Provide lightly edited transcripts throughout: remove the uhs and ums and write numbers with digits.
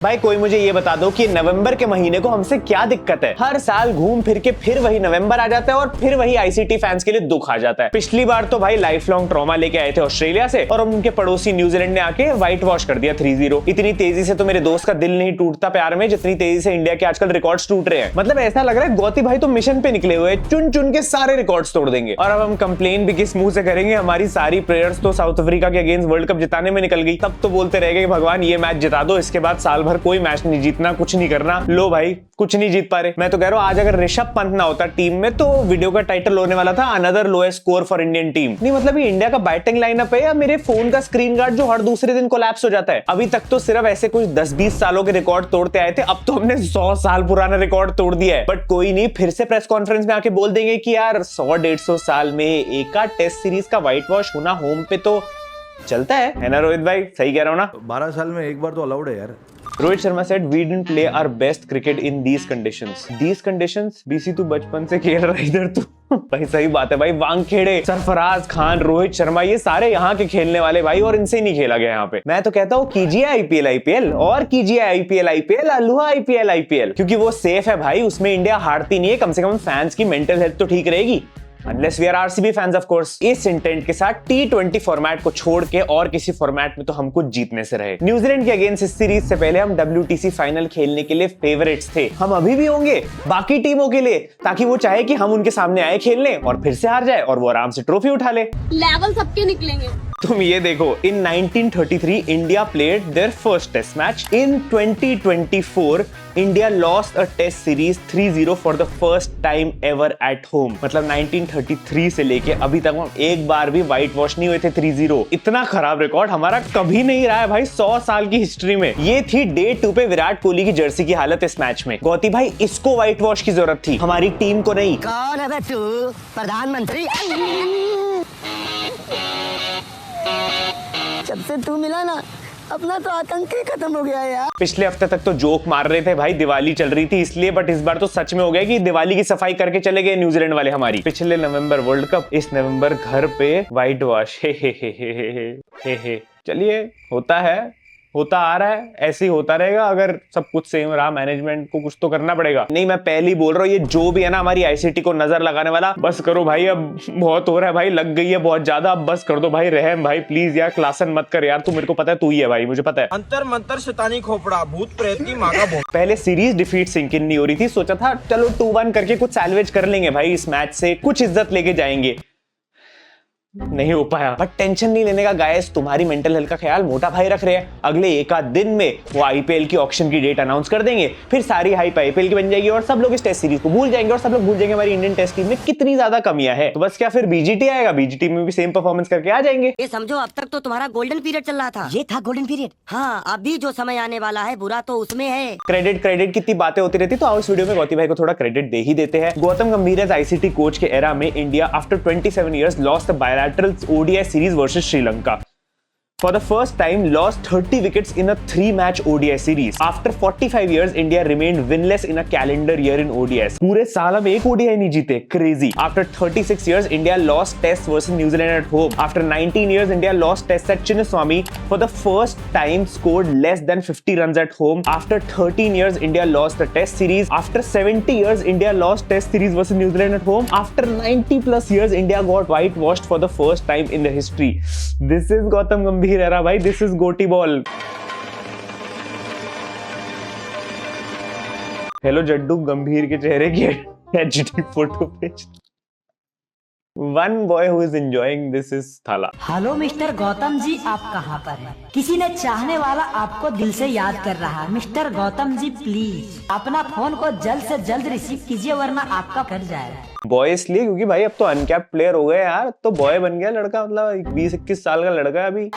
भाई कोई मुझे ये बता दो कि नवंबर के महीने को हमसे क्या दिक्कत है? हर साल घूम फिर के फिर वही नवंबर आ जाता है और फिर वही आईसीटी फैंस के लिए दुख आ जाता है। पिछली बार तो भाई लाइफ लॉन्ग ट्रॉमा लेके आए थे ऑस्ट्रेलिया से और उनके पड़ोसी न्यूजीलैंड ने आके व्हाइट वॉश कर दिया 3-0। इतनी तेजी से तो मेरे दोस्त का दिल नहीं टूटता प्यार में जितनी तेजी से इंडिया के आजकल रिकॉर्ड्स टूट रहे हैं। मतलब ऐसा लग रहा है गौती भाई तो मिशन पे निकले हुए, चुन चुन के सारे रिकॉर्ड्स तोड़ देंगे। और अब हम कंप्लेन भी किस मुंह से करेंगे? हमारी सारी प्रेयर्स तो साउथ अफ्रीका के अगेंस्ट वर्ल्ड कप जिताने में निकल गई। तब तो बोलते रह गए भगवान ये मैच जिता दो, इसके बाद साल भर कोई मैच नहीं जीतना, कुछ नहीं करना। लो भाई कुछ नहीं जीत पा रहे। मैं तो कह रहा हूं आज अगर ऋषभ पंत ना होता टीम में तो वीडियो का टाइटल होने वाला था another lowest score for Indian team. नहीं मतलब ये इंडिया का बैटिंग लाइनअप है या मेरे फोन का स्क्रीन गार्ड जो हर दूसरे दिन कोलैप्स हो जाता है? अभी तक तो सिर्फ ऐसे कुछ 10-20 सालों के रिकॉर्ड तोड़ते आए थे, अब तो हमने 100 साल पुराना रिकॉर्ड तोड़ दिया है। बट कोई नहीं, फिर से प्रेस कॉन्फ्रेंस में आके बोल देंगे कि यार 100-150 साल में एक टेस्ट सीरीज का व्हाइट वॉश होना होम पे तो चलता है ना रोहित भाई? सही कह रहा हूं ना? 12 साल में एक बार तो अलाउड है यार। Rohit Sharma said we didn't play our best cricket in these conditions. These conditions? BC तू बचपन से खेल रहा इधर तू। भाई सही बात है भाई, वांगखेड़े, सरफराज खान, रोहित शर्मा ये सारे यहाँ के खेलने वाले भाई, और इनसे नहीं खेला गया यहाँ पे। मैं तो कहता हूँ कीजिए आईपीएल और कीजिए आईपीएल अल्हुआ आईपीएल, क्योंकि वो सेफ है भाई, उसमें इंडिया हारती नहीं है। कम से कम फैंस की मेंटल हेल्थ तो ठीक रहेगी। Unless we are RCB fans of course। इस इंटेंट के साथ T20 फॉर्मेट को छोड़ के और किसी फॉर्मेट में तो हमको जीतने से रहे। न्यूजीलैंड के अगेंस्ट इस सीरीज से पहले हम WTC फाइनल खेलने के लिए फेवरेट्स थे, हम अभी भी होंगे बाकी टीमों के लिए, ताकि वो चाहे कि हम उनके सामने आए खेलने और फिर से हार जाए और वो आराम से ट्रॉफी उठा ले। लेवल सबके निकलेंगे। तुम ये देखो, in 1933 India played their first test match. In 2024 India lost a test series 3-0 for the first time ever at home. मतलब 1933 से लेके अभी तक हम एक बार भी व्हाइट वॉश नहीं हुए थे 3-0। इतना खराब रिकॉर्ड हमारा कभी नहीं रहा है भाई 100 साल की हिस्ट्री में। ये थी डे 2 पे विराट कोहली की जर्सी की हालत इस मैच में। गौती भाई इसको व्हाइट वॉश की जरूरत थी, हमारी टीम को नहीं। कौन है बे तू? प्रधानमंत्री? जब से तू मिला ना अपना तो आतंक ही खत्म हो गया यार। पिछले हफ्ते तक तो जोक मार रहे थे भाई दिवाली चल रही थी इसलिए, बट इस बार तो सच में हो गया कि दिवाली की सफाई करके चले गए न्यूजीलैंड वाले हमारी। पिछले नवंबर वर्ल्ड कप, इस नवंबर घर पे व्हाइट वॉश। हे। चलिए होता आ रहा है, ऐसे ही होता रहेगा। अगर सब कुछ सेम रहा, मैनेजमेंट को कुछ तो करना पड़ेगा। नहीं मैं पहले ही बोल रहा हूँ, ये जो भी है ना हमारी आईसीटी को नजर लगाने वाला, बस करो भाई, अब बहुत हो रहा है भाई, लग गई है बहुत ज्यादा, अब बस कर दो भाई। रहम भाई प्लीज यार, क्लासन मत कर यार, तू मेरे को पता है तू ही है भाई, मुझे पता है। अंतर मंतर शैतानी खोपड़ा भूत प्रेत की माँ का भोग। पहले सीरीज डिफीट सिंक इन नहीं हो रही थी, सोचा था चलो 2-1 करके कुछ सैल्वेज कर लेंगे भाई, इस मैच से कुछ इज्जत लेके जाएंगे। नहीं हो पाया। बट टेंशन नहीं लेने का गाइस, तुम्हारी मेंटल हेल्थ का ख्याल मोटा भाई रख रहे हैं। अगले एक आध दिन में वो आईपीएल की ऑक्शन की डेट अनाउंस कर देंगे, फिर सारी हाइप आईपीएल की बन जाएगी और सब लोग इस टेस्ट सीरीज को भूल जाएंगे और सब लोग भूल जाएंगे हमारी इंडियन टेस्ट टीम में कितनी ज्यादा कमियां है। तो बस क्या फिर बीजीटी आएगा, बीजीटी में भी सेम परफॉर्मेंस करके आ जाएंगे। ये समझो अब तक तो तुम्हारा गोल्डन पीरियड चल रहा था। ये था गोल्डन पीरियड। हाँ अभी जो समय आने वाला है बुरा तो उसमें है। क्रेडिट कितनी बातें होती रहती, तो आओ इस वीडियो में गौती भाई को थोड़ा क्रेडिट दे ही देते हैं। गौतम गंभीर एज आईसीटी कोच के एरा में India after 27 years lost the bilateral ODI series versus Sri Lanka. For the first time, lost 30 wickets in a 3-match ODI series. After 45 years, India remained winless in a calendar year in ODIs. पूरे साल हम एक ODI नहीं जीते, crazy. After 36 years, India lost Test versus New Zealand at home. After 19 years, India lost Test at Chinnaswamy. For the first time, scored less than 50 runs at home. After 13 years, India lost the Test series. After 70 years, India lost Test series versus New Zealand at home. After 90 plus years, India got whitewashed for the first time in the history. This is Gautam Gambhir era भाई, this is गोटी ball. Hello Jaddu, गंभीर के चेहरे की HD photo page. One boy who is enjoying this is थाला। Hello mister Gautam ji, आप कहाँ पर हैं? किसी ने चाहने वाला आपको दिल से याद कर रहा है। मिस्टर गौतम जी प्लीज अपना फोन को जल्द से जल्द रिसीव कीजिए वरना आपका कट जाएगा। बॉय इसलिए क्योंकि भाई अब तो अनकैप प्लेयर हो गए यार, तो बॉय बन गया लड़का, मतलब 20-21 साल का लड़का है अभी।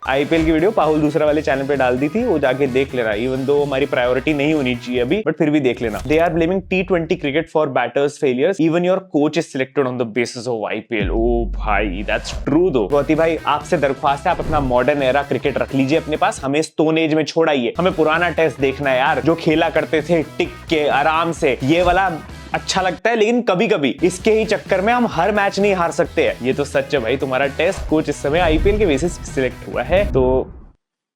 आईपीएल की वीडियो पाहुल दूसरा वाले चैनल पे डाल दी थी, वो जाके देख लेना। इवन दो हमारी प्रायोरिटी नहीं होनी चाहिए अभी, बट फिर भी देख लेना। They are blaming T20 cricket for batters failures, even your coach is selected on the basis of IPL. ओ भाई दैट्स ट्रू दो। गौती भाई आपसे दरख्वास्त है, आप अपना मॉडर्न एरा क्रिकेट रख लीजिए अपने पास, हमें स्टोन एज में छोड़ाइए। हमें पुराना टेस्ट देखना है यार, जो खेला करते थे टिक के आराम से। ये वाला अच्छा लगता है, लेकिन कभी कभी इसके ही चक्कर में हम हर मैच नहीं हार सकते हैं। ये तो सच है भाई। तुम्हारा टेस्ट कोच इस समय आईपीएल के बेसिस पे सिलेक्ट हुआ है, तो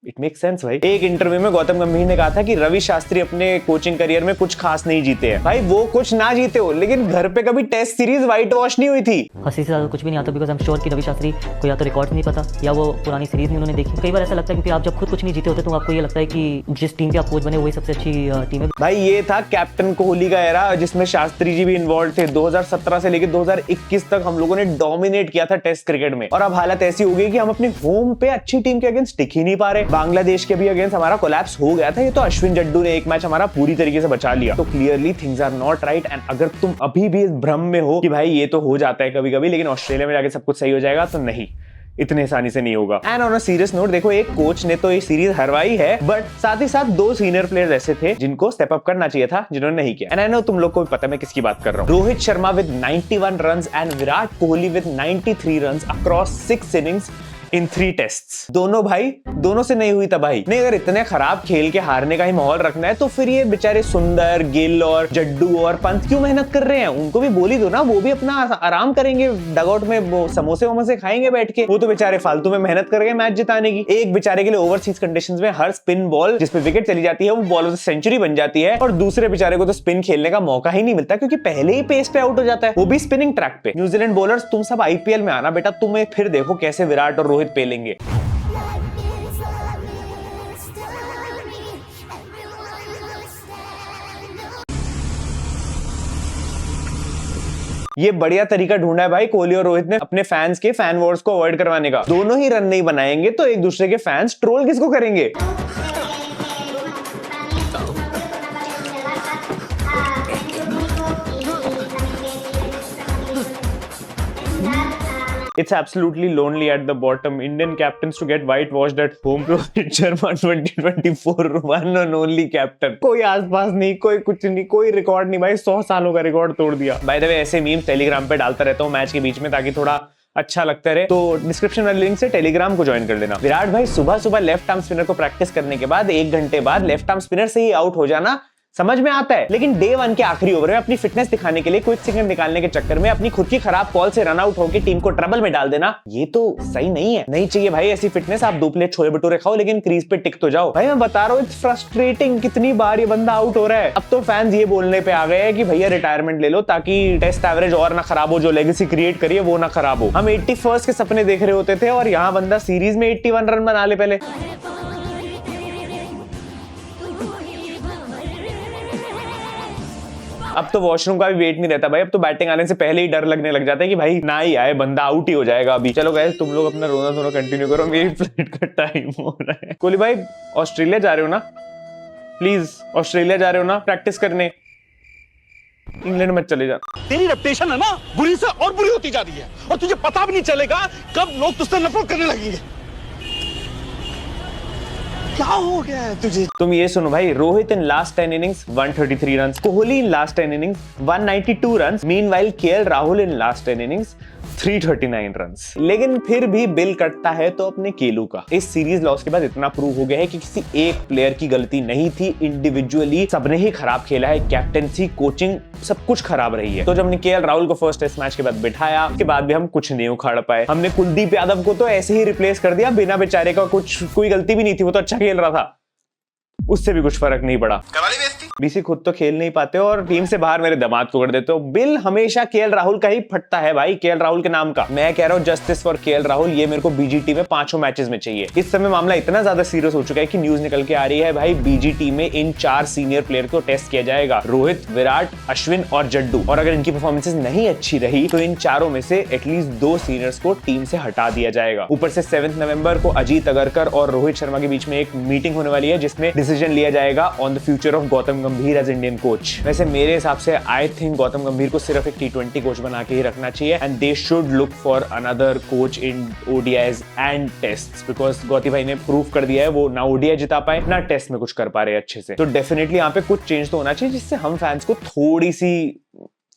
इट मेक सेंस भाई। एक इंटरव्यू में गौतम गंभीर ने कहा था कि रवि शास्त्री अपने कोचिंग करियर में कुछ खास नहीं जीते हैं। भाई वो कुछ ना जीते हो, लेकिन घर पे कभी टेस्ट सीरीज व्हाइट वॉश नहीं हुई थी। हंसी से ज्यादा कुछ भी नहीं आता, बिकॉज आई एम श्योर कि रवि शास्त्री को या तो रिकॉर्ड नहीं पता या वो पुरानी सीरीज नहीं उन्होंने देखी। कई बार ऐसा लगता है क्योंकि आप जब खुद कुछ नहीं जीते होते तो आपको ये लगता है कि जिस टीम के आप कोच बने वही सबसे अच्छी टीम है। भाई ये था कैप्टन कोहली का एरा, जिसमें शास्त्री जी भी इन्वॉल्व थे। 2017 से लेकर 2021 तक हम लोगों ने डोमिनेट किया था टेस्ट क्रिकेट में, और अब हालत ऐसी हो गई कि हम अपने होम पे अच्छी टीम के अगेंस्ट टिक ही नहीं पा रहे। बांग्लादेश के भी अगेंस्ट हमारा कोलैप्स हो गया था। ये तो अश्विन जड्डू ने एक मैच हमारा पूरी तरीके से बचा लिया। तो clearly things are not right. And अगर तुम अभी भी इस भ्रम में हो कि भाई ये तो हो जाता है कभी कभी, लेकिन ऑस्ट्रेलिया में जाके सब कुछ सही हो जाएगा, तो नहीं, इतने आसानी से नहीं होगा। And on a serious note, देखो एक कोच ने तो ये सीरीज हरवाई है, बट साथ ही साथ 2 सीनियर प्लेयर्स ऐसे थे जिनको स्टेप अप करना चाहिए था, जिन्होंने नहीं किया। एंड आई नो तुम लोग को भी पता है मैं किसकी बात कर रहा हूँ। Rohit Sharma with 91 runs and Virat Kohli with 93 runs across 6 innings in 3 tests. दोनों भाई, दोनों से नहीं हुई तबाही। नहीं, अगर इतने खराब खेल के हारने का ही माहौल रखना है तो फिर ये बेचारे सुंदर, गिल और जड्डू और पंत क्यों मेहनत कर रहे हैं? उनको भी बोली दो ना, वो भी अपना आराम करेंगे डगआउट में, वो समोसे वमोसे खाएंगे बैठ के। वो तो बेचारे फालतू में मेहनत कर रहे हैं मैच जिताने की। एक बेचारे के लिए ओवरसीज कंडीशंस में हर स्पिन बॉल जिसपे विकेट चली जाती है वो बॉल से सेंचुरी बन जाती है, और दूसरे बेचारे को तो स्पिन खेलने का मौका ही नहीं मिलता क्योंकि पहले ही पेस पे आउट हो जाता है, वो भी स्पिनिंग ट्रैक पे। न्यूजीलैंड बॉलर्स, तुम सब आईपीएल में आना बेटा, तुम्हें फिर देखो कैसे विराट और रोहित पेलेंगे। ये बढ़िया तरीका ढूंढा है भाई कोहली और रोहित ने अपने फैंस के फैन वॉर्स को अवॉइड करवाने का। दोनों ही रन नहीं बनाएंगे तो एक दूसरे के फैंस ट्रोल किसको करेंगे? It's absolutely lonely at the bottom. Indian captains to get whitewashed at home. Rohit Sharma 2024 one and only captain. कोई आसपास नहीं, कोई कुछ नहीं, कोई रिकॉर्ड नहीं भाई। 100 सालों का रिकॉर्ड तोड़ दिया। बाय द वे ऐसे मीम्स टेलीग्राम पे डालता रहता हूँ मैच के बीच में, ताकि थोड़ा अच्छा लगता रहे। तो डिस्क्रिप्शन वाले लिंक से टेलीग्राम को ज्वाइन कर लेना। विराट भाई सुबह सुबह लेफ्ट आर्म स्पिनर को प्रैक्टिस करने के बाद 1 घंटे बाद लेफ्ट आर्म स्पिनर से ही आउट हो जाना समझ में आता है, लेकिन डे 1 के आखिरी ओवर में अपनी फिटनेस दिखाने के लिए क्विक सिग्नल निकालने के चक्कर में अपनी खुद की खराब कॉल से रन आउट होकर टीम को ट्रबल में डाल देना, ये तो सही नहीं है। नहीं चाहिए भाई ऐसी फिटनेस। आप 2 प्लेट छोले भटूरे खाओ लेकिन क्रीज पे टिक तो जाओ। भाई मैं बता रहा हूँ, इट्स फ्रस्ट्रेटिंग कितनी बार ये बंदा आउट हो रहा है। अब तो फैंस ये बोलने पे आ गए हैं कि भैया रिटायरमेंट ले लो ताकि टेस्ट एवरेज और ना खराब हो, जो लेगेसी क्रिएट करिए वो ना खराब हो। हम 81 के सपने देख रहे होते थे और यहाँ बंदा सीरीज में 81 रन बना ले पहले। अब तो वॉशरूम का भी वेट नहीं रहता भाई, अब तो बैटिंग आने से पहले ही डर लगने लग जाता है कि भाई ना ही आए, बंदा आउट ही हो जाएगा अभी। चलो गाइस, तुम लोग अपना रोना धोना कंटिन्यू करो, मेरी फ्लाइट का टाइम हो रहा है। कोहली भाई ऑस्ट्रेलिया जा रहे हो ना? प्लीज ऑस्ट्रेलिया जा रहे हो ना प्रैक्टिस करने? इंग्लैंड मत चले जा। तेरी रेपुटेशन है ना बुरी से और बुरी होती जा रही है, और तुझे पता भी नहीं चलेगा कब लोग तुझसे नफरत करने लगेंगे। क्या हो गया है तुझे? तुम ये सुनो भाई, Rohit in last 10 innings 133 runs, Kohli in last 10 innings 192 runs, meanwhile KL Rahul in last 10 innings 339 runs. लेकिन फिर भी बिल कटता है तो अपने केलू का। इस सीरीज लॉस के बाद इतना प्रूव हो गया है कि किसी एक प्लेयर की गलती नहीं थी, इंडिविजुअली सबने ही खराब खेला है। कैप्टेंसी, कोचिंग, सब कुछ खराब रही है। तो जब हमने केएल राहुल को फर्स्ट टेस्ट मैच के बाद बिठाया, उसके बाद भी हम कुछ नहीं उखाड़ पाए। हमने कुलदीप यादव को तो ऐसे ही रिप्लेस कर दिया, बिना बेचारे का कोई गलती भी नहीं थी, वो तो अच्छा खेल रहा था, उससे भी कुछ फर्क नहीं पड़ा। बीसी खुद तो खेल नहीं पाते और टीम से बाहर मेरे दामाद को कर देते हो। बिल हमेशा केएल राहुल का ही फटता है भाई, केएल राहुल के नाम का। मैं कह रहा हूँ जस्टिस फॉर केएल राहुल, ये मेरे को बीजीटी में 5 मैचेस में चाहिए। इस समय मामला इतना ज्यादा सीरियस हो चुका है कि न्यूज निकल के आ रही है भाई, बीजीटी में इन 4 सीनियर प्लेयर को टेस्ट किया जाएगा, रोहित, विराट, अश्विन और जड्डू। और अगर इनकी परफॉर्मेंसेस नहीं अच्छी रही तो इन चारों में से एटलीस्ट 2 सीनियर्स को टीम से हटा दिया जाएगा। ऊपर से 7 नवंबर को अजीत अगरकर और रोहित शर्मा के बीच में एक मीटिंग होने वाली है जिसमें डिसीजन लिया जाएगा on the future of Gautam गंभीर एज इंडियन कोच। वैसे मेरे हिसाब से आई थिंक गौतम गंभीर को सिर्फ एक T20 कोच बना के ही रखना चाहिए, and they should look for another coach in ODIs and tests, because Gauti भाई ने प्रूव कर दिया है वो ना ODI जिता पाए ना टेस्ट में कुछ कर पा रहे अच्छे से। तो डेफिनेटली यहाँ पे कुछ चेंज तो होना चाहिए जिससे हम फैंस को थोड़ी सी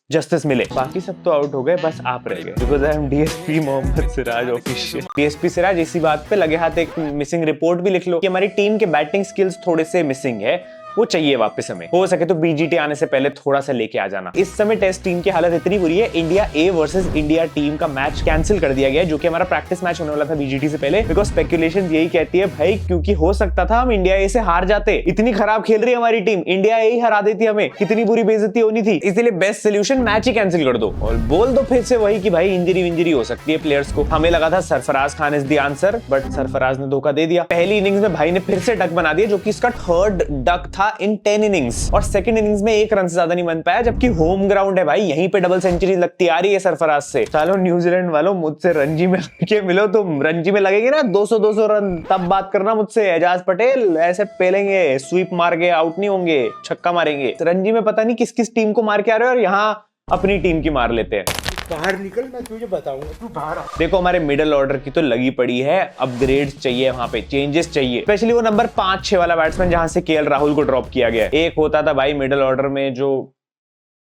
जस्टिस मिले। बाकी सब तो आउट हो गए, बस आप रह गए, because I am DSP Mohammed Siraj official. DSP Siraj, इसी बात पे लगे हाथ एक मिसिंग रिपोर्ट भी लिख लो कि हमारी टीम के बैटिंग स्किल्स थोड़े से मिसिंग है। वो चाहिए वापस हमें। हो सके तो बीजीटी आने से पहले थोड़ा सा लेके आ जाना। इस समय टेस्ट टीम की हालत इतनी बुरी है, India A versus India team का मैच कैंसिल कर दिया गया है, जो कि हमारा प्रैक्टिस मैच होने वाला था बीजीटी से पहले, बिकॉज स्पेकुलेशन यही कहती है भाई, क्योंकि हो सकता था हम इंडिया ए से हार जाते। इतनी खराब खेल रही है हमारी टीम, इंडिया ए ही हरा देती हमें, कितनी बुरी बेइज्जती होनी थी। इसलिए बेस्ट सोल्यूशन मैच ही कैंसिल कर दो और बोल दो फिर से वही कि भाई इंजरी हो सकती है प्लेयर्स को। हमें लगा था Sarfaraz Khan is the answer, but Sarfaraz ने धोखा दे दिया। पहली इनिंग्स में भाई ने फिर से डक बना दिया, जो कि इसका थर्ड डक था इन 10 इनिंग्स, और सेकंड इनिंग्स में 1 रन से ज्यादा नहीं बन पाया, जबकि होम ग्राउंड है भाई, यहीं पे डबल सेंचुरी लगती आ रही है सरफराज से। चलो न्यूजीलैंड वालों, मुझसे रणजी में के मिलो, तुम रणजी में लगेंगे ना 200 रन, तब बात करना मुझसे। एजाज पटेल ऐसे पेलेंगे, स्वीप मार के आउट नहीं होंगे, छक्का मारेंगे। रणजी में पता नहीं किस किस टीम को मार के आ रहे हो, और यहाँ अपनी टीम की मार लेते हैं। बाहर निकल, मैं तुझे बताऊंगा, तू बाहर आ। देखो हमारे मिडिल ऑर्डर की तो लगी पड़ी है, अपग्रेड्स चाहिए, वहां पे चेंजेस चाहिए, स्पेशली वो नंबर 5-6 वाला बैट्समैन जहां से केएल राहुल को ड्रॉप किया गया। एक होता था भाई मिडिल ऑर्डर में जो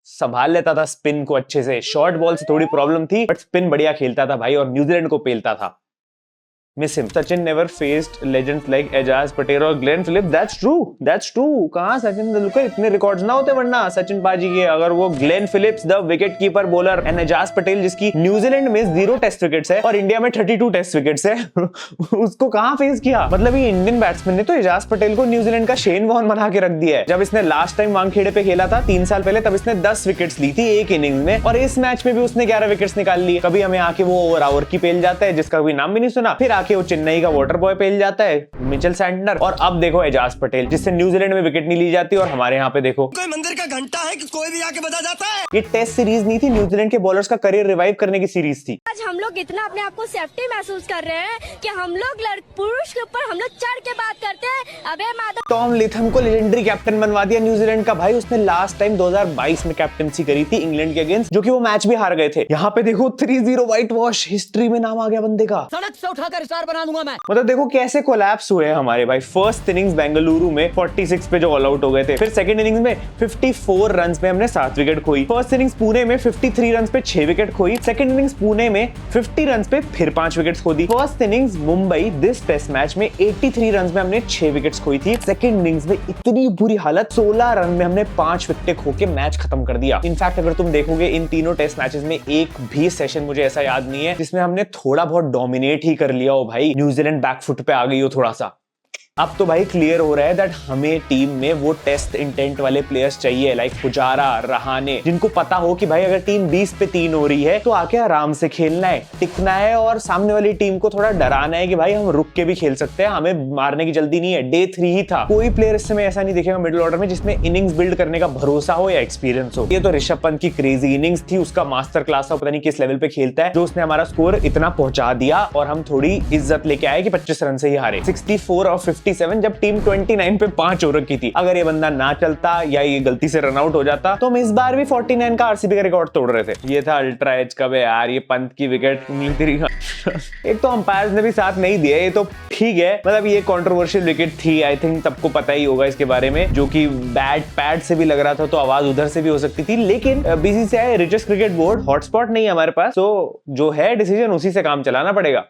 संभाल लेता था स्पिन को अच्छे से, शॉर्ट बॉल से थोड़ी प्रॉब्लम थी, बट स्पिन बढ़िया खेलता था भाई और न्यूजीलैंड को पेलता था। Miss him. Sachin never faced legends like Ajaz Patel और ग्लेन फिलिप। That's true. कहां सचिन तेंदुलकर इतने रिकॉर्ड्स ना होते, वरना सचिन पाजी के, अगर वो Glenn Phillips the wicket keeper bowler and Ajaz Patel जिसकी न्यूजीलैंड में 0 टेस्ट विकेट्स है और इंडिया में 32 टेस्ट विकेट्स है उसको कहां फेस किया। मतलब ये इंडियन बैट्समैन ने तो एजाज पटेल को न्यूजीलैंड का शेन वॉर्न बना के रख दिया है। जब इसने लास्ट टाइम वानखेड़े पे खेला था 3 साल पहले, तब इसने 10 विकेट्स ली थी एक इनिंग्स में, और इस मैच में भी उसने 11 विकेट्स निकाल लिए। कभी हमें आके वो ओवर की पेल जाता है जिसका कोई नाम भी नहीं सुना, फिर आके वो चेन्नई का वाटर बॉय पेल जाता है मिचेल सैंटनर, और अब देखो एजाज पटेल जिससे न्यूजीलैंड में विकेट नहीं ली जाती, और हमारे यहाँ पे देखो कोई मंदिर का घंटा है कि कोई भी आके बजा जाता है। ये टेस्ट सीरीज नहीं थी, न्यूजीलैंड के बॉलर्स का करियर रिवाइव करने की सीरीज थी। आज हम लोग इतना अपने आप को सेफ्टी महसूस कर रहे हैं कि हम लोग पुरुष के ऊपर हम लोग चढ़ के बात करते हैं। अबे माधव, टॉम लिथम को लेजेंडरी कैप्टन बनवा दिया न्यूजीलैंड का भाई। उसने लास्ट टाइम 2022 में कैप्टनसी करी थी इंग्लैंड के अगेंस्ट, जो कि वो मैच भी हार गए थे। यहाँ पे देखो 3-0 व्हाइट वॉश, हिस्ट्री में नाम आ गया बंदे का। सड़क से उठाकर स्टार बना दूंगा मैं। मतलब देखो कैसे कोलैप्स हुए हमारे भाई। फर्स्ट इनिंग्स बेंगलुरु में 46 पे जो ऑल आउट हो गए थे, फिर सेकंड इनिंग्स में 54 रन्स पे हमने 7 विकेट खोई। फर्स्ट इनिंग्स पुणे में 53 रन्स पे 6 विकेट खोई। सेकंड इनिंग्स पुणे में 50 रन्स पे फिर 5 विकेट्स खो दी। First innings Mumbai this test match में 83 रन्स में हमने 6 विकेट्स खोई थी। सेकंड इनिंग्स में इतनी बुरी हालत, 16 रन में हमने 5 विकेट खो के मैच खत्म कर दिया। इनफैक्ट अगर तुम देखोगे इन तीनों टेस्ट मैचेस में एक भी सेशन मुझे ऐसा याद नहीं है जिसमें हमने थोड़ा बहुत डोमिनेट ही कर लिया हो भाई, न्यूजीलैंड बैकफुट पे आ गई हो थोड़ा सा। अब तो भाई क्लियर हो रहा है दैट हमें टीम में वो टेस्ट इंटेंट वाले प्लेयर्स चाहिए, लाइक पुजारा, रहाने, जिनको पता हो कि भाई अगर टीम 20 पे 3 हो रही है तो आके आराम से खेलना है, टिकना है, और सामने वाली टीम को थोड़ा डराना है कि भाई हम रुक के भी खेल सकते हैं, हमें मारने की जल्दी नहीं है। डे 3 ही था, कोई प्लेयर इस समय ऐसा नहीं दिखेगा मिडिल ऑर्डर में जिसमें इनिंग्स बिल्ड करने का भरोसा हो या एक्सपीरियंस हो। ये तो ऋषभ पंत की क्रेजी इनिंग्स थी, उसका मास्टर क्लास था, पता नहीं किस लेवल पे खेलता है, जो उसने हमारा स्कोर इतना पहुंचा दिया और हम थोड़ी इज्जत लेके आए कि 25 रन से ही हारे। 64 और 57 जब टीम 29 पे 5 हो रखी थी। अगर ये बंदा ना चलता या ये गलती से रन आउट हो जाता तो हम इस बार भी 49 का आरसीबी का रिकॉर्ड तोड़ रहे थे। ये था अल्ट्रा एज कब है यार, ये पंत की विकेट एक तो अंपायर्स ने भी साथ नहीं दिया, ये तो ठीक है, मतलब ये कंट्रोवर्शियल विकेट थी, आई थिंक सबको पता ही होगा इसके बारे में, जो कि बैट पैड से भी लग रहा था तो आवाज उधर से भी हो सकती थी। लेकिन BCCI richest cricket board, hotspot नहीं है हमारे पास, तो जो है डिसीजन उसी से काम चलाना पड़ेगा।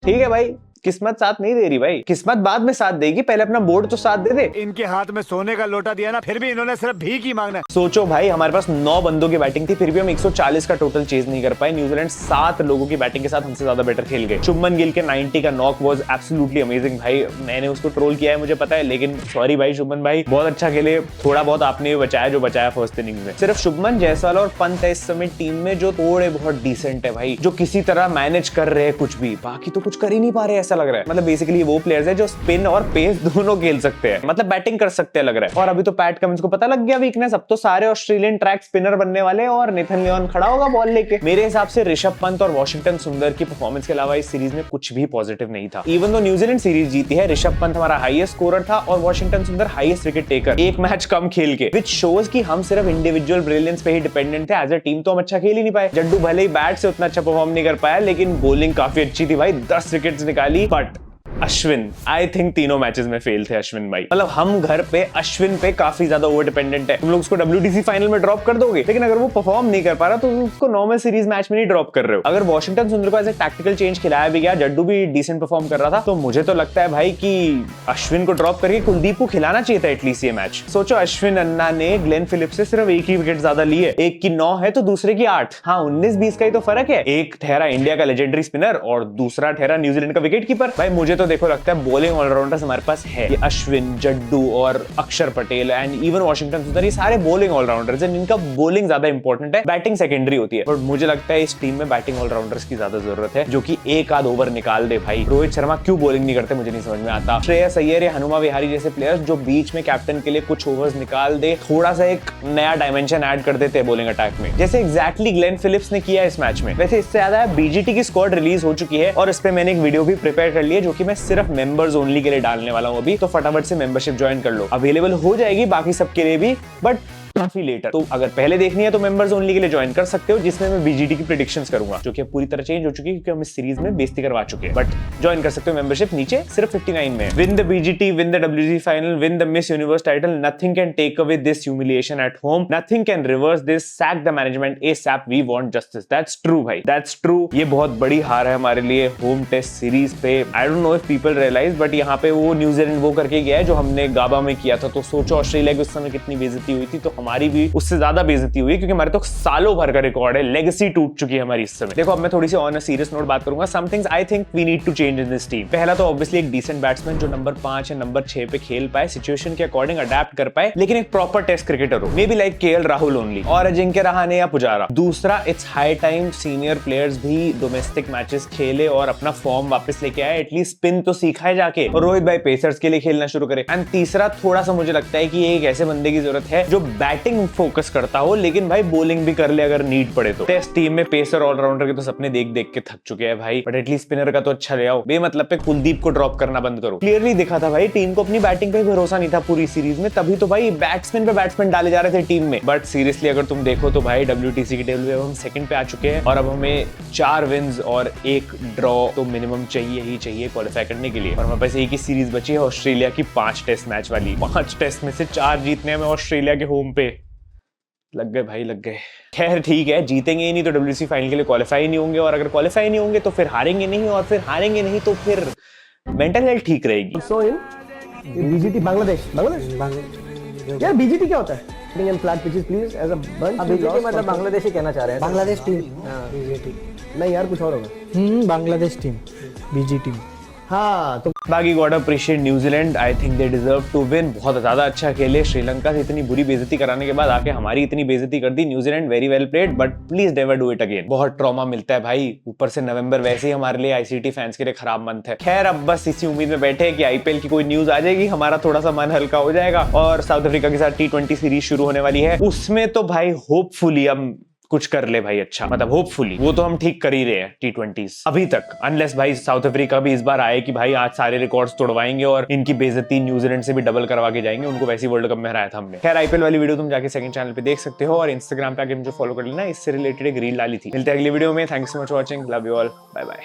ठीक है भाई, किस्मत साथ नहीं दे रही भाई, किस्मत बाद में साथ देगी, पहले अपना बोर्ड तो साथ दे दे। इनके हाथ में सोने का लोटा दिया ना, फिर भी इन्होंने सिर्फ भीख ही मांगना है। सोचो भाई, हमारे पास 9 बंदों की बैटिंग थी, फिर भी हम 140 का टोटल चेज नहीं कर पाए। न्यूजीलैंड 7 लोगों की बैटिंग के साथ हमसे ज्यादा बेटर खेल गए। शुभमन गिल के 90 का नॉक वाज एब्सोल्युटली अमेजिंग भाई, मैंने उसको ट्रोल किया है मुझे पता है, लेकिन सॉरी भाई शुभमन भाई, बहुत अच्छा खेले, थोड़ा बहुत आपने भी बचाया जो बचाया फर्स्ट इनिंग में। सिर्फ शुभमन, जायसवाल और पंत है इस समय टीम में जो थोड़े बहुत डिसेंट है भाई, जो किसी तरह मैनेज कर रहे हैं कुछ भी, बाकी तो कुछ कर ही नहीं पा रहे ऐसा लग रहा है। मतलब बेसिकली वो प्लेयर्स है जो स्पिन और पेस दोनों खेल सकते हैं, मतलब बैटिंग कर सकते हैं लग रहा है। और अभी तो पैट कमिंस को पता लग गया वीकनेस, अब तो सारे ऑस्ट्रेलियन ट्रैक स्पिनर बनने वाले और नेथन लियोन खड़ा होगा बॉल लेके। मेरे हिसाब से ऋषभ पंत और वॉशिंगटन सुंदर की परफॉर्मेंस के अलावा इस सीरीज में कुछ भी पॉजिटिव नहीं था। इवन दो न्यूजीलैंड सीरीज जीती है, ऋषभ पंत हमारा हाईएस्ट स्कोरर था और वॉशिंगटन सुंदर हाईएस्ट विकेट टेकर, एक मैच कम खेल के, विच शोज कि हम सिर्फ इंडिविजुअल ब्रिलियंस पे ही डिपेंडेंट थे। एज अ टीम तो हम अच्छा खेल ही नहीं पाए। जड्डू भले ही बैट से उतना अच्छा परफॉर्म नहीं कर पाया, लेकिन बॉलिंग काफी अच्छी थी भाई, 10 विकेट्स निकाली, बट अश्विन, आई थिंक तीनों मैचेस में फेल थे अश्विन भाई। मतलब हम घर पे अश्विन पे काफी ज्यादा ओवर डिपेंडेंट है। तुम लोग उसको WTC फाइनल में ड्रॉप कर दोगे, लेकिन अगर वो परफॉर्म नहीं कर पा रहा तो उसको नॉर्मल सीरीज मैच में नहीं ड्रॉप कर रहे हो। अगर वॉशिंगटन सुंदर को ऐसे टैक्टिकल चेंज खिलाया भी गया, जड्डू भी डिसेंट परफॉर्म कर रहा था, तो मुझे तो लगता है भाई कि अश्विन को ड्रॉप करके कुलदीप को खिलाना चाहिए था एटलीस्ट ये मैच। सोचो अश्विन अन्ना ने ग्लेन फिलिप्स से सिर्फ एक ही विकेट ज्यादा ली है, एक की 9 है तो दूसरे की 8। हाँ 19-20 का ही तो फर्क है। एक ठहरा इंडिया का लेजेंडरी स्पिनर और दूसरा ठहरा न्यूजीलैंड का विकेट कीपर। भाई मुझे तो देखो लगता है बॉलिंग ऑलराउंडर्स हमारे पास है। ये अश्विन, जड्डू और अक्षर पटेल एंड इवन वॉशिंगटन सुंदर, ये सारे बॉलिंग ऑलराउंडर्स हैं जिनका बॉलिंग ज्यादा इंपॉर्टेंट है, बैटिंग सेकेंडरी होती है। बट मुझे लगता है इस टीम में बैटिंग ऑलराउंडर्स की ज्यादा जरूरत है जो कि एक आध ओवर निकाल दे। भाई रोहित शर्मा क्यों बॉलिंग नहीं करते मुझे नहीं समझ में आता। श्रेयस अय्यर या हनुमा विहारी जैसे प्लेयर्स जो बीच में कैप्टन के लिए कुछ ओवर्स निकाल दे, थोड़ा सा एक नया डायमेंशन ऐड कर देते हैं बॉलिंग अटैक में, जैसे एग्जैक्टली ग्लेन फिलिप्स ने किया इस मैच में। वैसे इससे ज्यादा BGT की स्क्वाड रिलीज हो चुकी है और इस पे मैंने एक वीडियो भी प्रिपेयर कर ली है जो कि मैं सिर्फ मेंबर्स ओनली के लिए डालने वाला हूं अभी, तो फटाफट से मेंबरशिप ज्वाइन कर लो। अवेलेबल हो जाएगी बाकी सबके लिए भी, बट काफी लेटर। तो अगर पहले देखनी है तो मेंबर्स ओनली के लिए ज्वाइन कर सकते हो, जिसमें मैं BGT की प्रेडिक्शंस करूंगा जो कि पूरी तरह चेंज हो चुकी है क्योंकि हम इस सीरीज में बेइज्जती करवा चुके हैं। बट ज्वाइन कर सकते हो मेंबरशिप, नीचे सिर्फ 59 में। Win the BGT, win the WGC final, win the miss universe title, nothing can take away this humiliation at home, nothing can reverse this, sack the management ASAP, we want justice. That's true भाई, that's true. ये बहुत बड़ी हार है हमारे लिए home test series पे। I don't know if people realise, but यहाँ पे वो न्यूजीलैंड वो करके गया है जो हमने गाबा में किया था। तो सोचो ऑस्ट्रेलिया की उस समय कितनी बेइज्जती हुई थी, तो हमारी भी उससे ज्यादा बेइज्जती हुई क्योंकि हमारे तो सालों भर का रिकॉर्ड है, लेगेसी टूट चुकी है हमारी इस समय। देखो अब मैं थोड़ी सी ऑन अ सीरियस नोट बात करूंगा। Some things I think we need to change in this team. पहला तो ऑब्वियसली एक डिसेंट बैट्समैन जो नंबर 5 या नंबर 6 पे खेल पाए, सिचुएशन के अकॉर्डिंग अडेप्ट कर पाए, लेकिन एक प्रॉपर टेस्ट क्रिकेटर हो, may be like KL Rahul only और अजिंक्य रहाणे या पुजारा। दूसरा, it's high time senior players भी डोमेस्टिक मैचेस खेले और अपना फॉर्म वापस लेके आए, एटलीस्ट स्पिन तो सीखा है जाके, और रोहित भाई पेसर्स के लिए खेलना शुरू करे। एंड तीसरा, थोड़ा सा मुझे लगता है कि एक ऐसे बंदे की जरूरत है जो बैटिंग फोकस करता हो लेकिन भाई बॉलिंग भी कर ले अगर नीड पड़े तो। टेस्ट टीम में पेसर ऑलराउंडर के तो सपने देख देख के थक चुके हैं भाई, बट एटलीस्ट स्पिनर का तो अच्छा ले आओ। बेमतलब पे कुलदीप को ड्रॉप करना बंद करो। क्लियरली दिखा था भाई टीम को अपनी बैटिंग पे भरोसा नहीं था पूरी सीरीज में, तभी तो भाई बैट्समैन पे बैट्समैन डाले जा रहे थे टीम में। बट सीरियसली अगर तुम देखो तो भाई WTC की टेबल पे हम सेकंड पे आ चुके हैं और अब हमें 4 विन्स और 1 ड्रॉ तो मिनिमम चाहिए ही चाहिए क्वालिफाई करने के लिए। और हमारे पास एक ही सीरीज बची है ऑस्ट्रेलिया की 5 टेस्ट मैच वाली। 5 टेस्ट में से 4 जीतने में ऑस्ट्रेलिया के होम पे। लग गए भाई, लग गए। खैर ठीक है, जीतेंगे ही नहीं तो WTC फाइनल के लिए क्वालिफाई नहीं होंगे, और अगर क्वालिफाई नहीं होंगे तो फिर हारेंगे नहीं, और फिर हारेंगे नहीं तो फिर मेंटल हेल्थ ठीक रहेगी। सो इन BGT बांग्लादेश यार BGT क्या होता है? And flat pitches please as a bunch. BGT मतलब बांग्लादेश ही कहना चाह रहे हैं, बांग्लादेश टीम। BGT नहीं यार, कुछ और होगा। Bangladesh team BGT। हाँ तो बाकी god appreciate New Zealand, I think they deserve to win. बहुत ज्यादा अच्छा खेले, श्रीलंका से इतनी बुरी बेइज्जती कराने के बाद आके हमारी इतनी बेइज्जती कर दी New Zealand. Very well played, but please never do it again. बहुत ट्रॉमा मिलता है भाई, ऊपर से नवंबर वैसे ही हमारे लिए ICT फैंस के लिए खराब मंथ है। खैर अब बस इसी उम्मीद में बैठे हैं कि IPL की कोई न्यूज आ जाएगी, हमारा थोड़ा सा मन हल्का हो जाएगा। और साउथ अफ्रीका के साथ T20 सीरीज शुरू होने वाली है, उसमें तो भाई होपफुली हम कुछ कर ले भाई। अच्छा मतलब होपफुली, वो तो हम ठीक कर ही रहे हैं T20s अभी तक, अनलेस भाई साउथ अफ्रीका भी इस बार आए कि भाई आज सारे रिकॉर्ड्स तोड़वाएंगे और इनकी बेइज्जती न्यूजीलैंड से भी डबल करवा के जाएंगे। उनको वैसे वर्ल्ड कप में हराया था हमने। खैर IPL वाली वीडियो तुम जाके सेकंड चैनल पे देख सकते हो, और इंस्टाग्राम पे आके मुझे फॉलो कर लेना, इससे रिलेटेड एक रील डाली थी। मिलते हैं अगली वीडियो में। Thanks so much for watching, love you all, bye bye.